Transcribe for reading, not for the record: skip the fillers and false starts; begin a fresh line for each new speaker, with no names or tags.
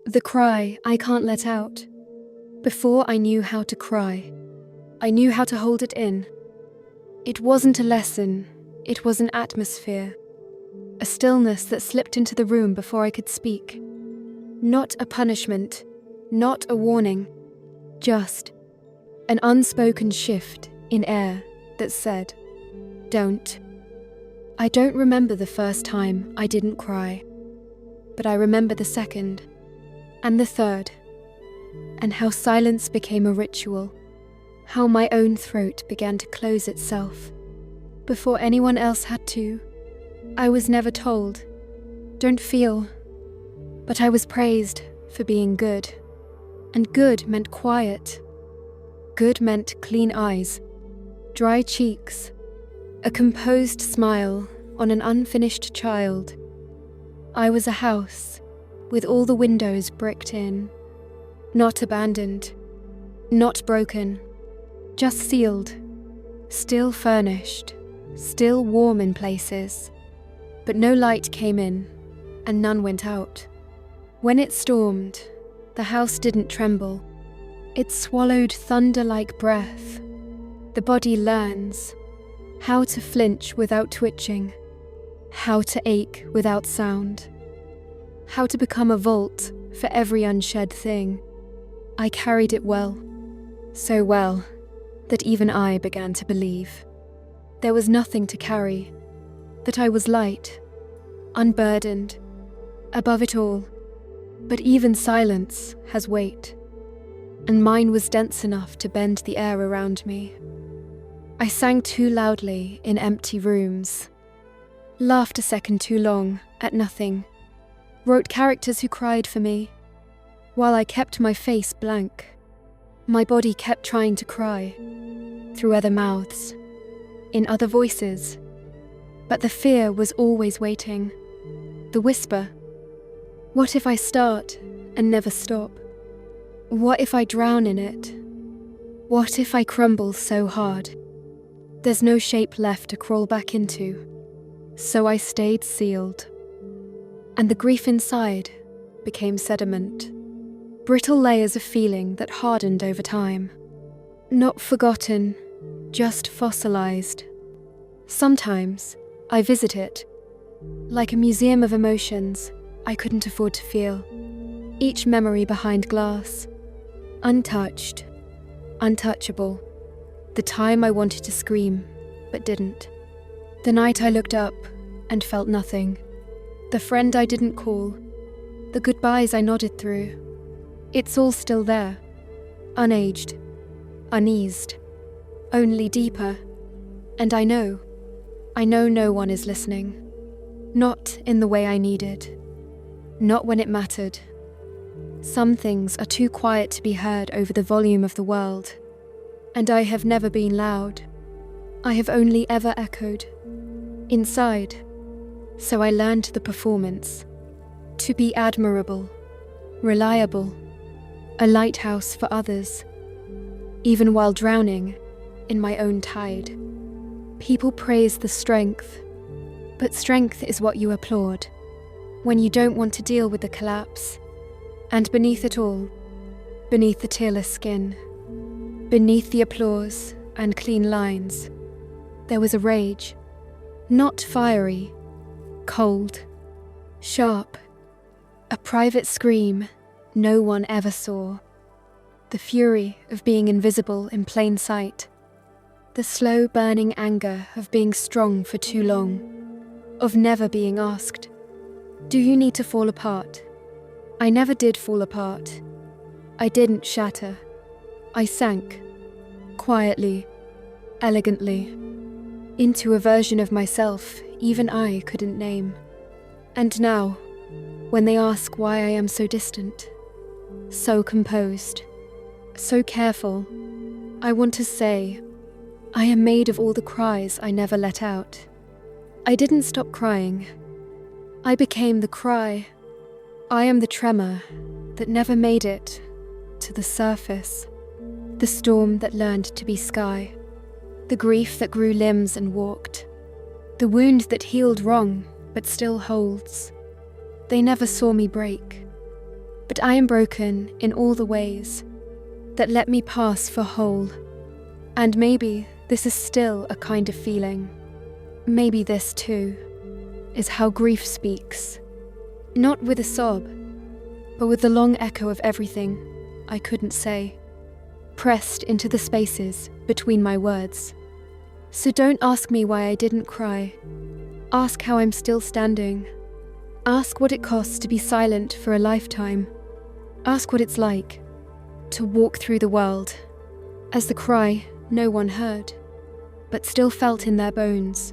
The cry I can't let out. Before I knew how to cry, I knew how to hold it in. It wasn't a lesson, it was an atmosphere. A stillness that slipped into the room before I could speak. Not a punishment, not a warning, just an unspoken shift in air that said, "Don't." I don't remember the first time I didn't cry, but I remember the second, and the third, and how silence became a ritual, how my own throat began to close itself, before anyone else had to. I was never told, "Don't feel," but I was praised for being good, and good meant quiet. Good meant clean eyes, dry cheeks, a composed smile on an unfinished child. I was a house with all the windows bricked in, not abandoned, not broken, just sealed, still furnished, still warm in places. But no light came in, and none went out. When it stormed, the house didn't tremble. It swallowed thunder like breath. The body learns how to flinch without twitching, how to ache without sound, how to become a vault for every unshed thing. I carried it well, so well that even I began to believe. There was nothing to carry, that I was light, unburdened, above it all. But even silence has weight, and mine was dense enough to bend the air around me. I sang too loudly in empty rooms, laughed a second too long at nothing, wrote characters who cried for me, while I kept my face blank. My body kept trying to cry, through other mouths, in other voices, but the fear was always waiting, the whisper. What if I start and never stop? What if I drown in it? What if I crumble so hard? There's no shape left to crawl back into, so I stayed sealed. And the grief inside became sediment, brittle layers of feeling that hardened over time. Not forgotten, just fossilized. Sometimes I visit it, like a museum of emotions I couldn't afford to feel. Each memory behind glass, untouched, untouchable. The time I wanted to scream, but didn't. The night I looked up and felt nothing. The friend I didn't call. The goodbyes I nodded through. It's all still there. Unaged. Uneased. Only deeper. And I know no one is listening. Not in the way I needed. Not when it mattered. Some things are too quiet to be heard over the volume of the world. And I have never been loud. I have only ever echoed. Inside. So I learned the performance. To be admirable. Reliable. A lighthouse for others. Even while drowning in my own tide. People praise the strength. But strength is what you applaud when you don't want to deal with the collapse. And beneath it all, beneath the tearless skin, beneath the applause and clean lines, there was a rage, not fiery, cold, sharp, a private scream no one ever saw, the fury of being invisible in plain sight, the slow burning anger of being strong for too long, of never being asked, "Do you need to fall apart?" I never did fall apart. I didn't shatter. I sank, quietly, elegantly, into a version of myself even I couldn't name. And now, when they ask why I am so distant, so composed, so careful, I want to say, I am made of all the cries I never let out. I didn't stop crying. I became the cry. I am the tremor that never made it to the surface, the storm that learned to be sky, the grief that grew limbs and walked, the wound that healed wrong but still holds. They never saw me break. But I am broken in all the ways that let me pass for whole. And maybe this is still a kind of feeling. Maybe this too is how grief speaks. Not with a sob, but with the long echo of everything I couldn't say, pressed into the spaces between my words. So don't ask me why I didn't cry. Ask how I'm still standing. Ask what it costs to be silent for a lifetime. Ask what it's like to walk through the world as the cry no one heard, but still felt in their bones.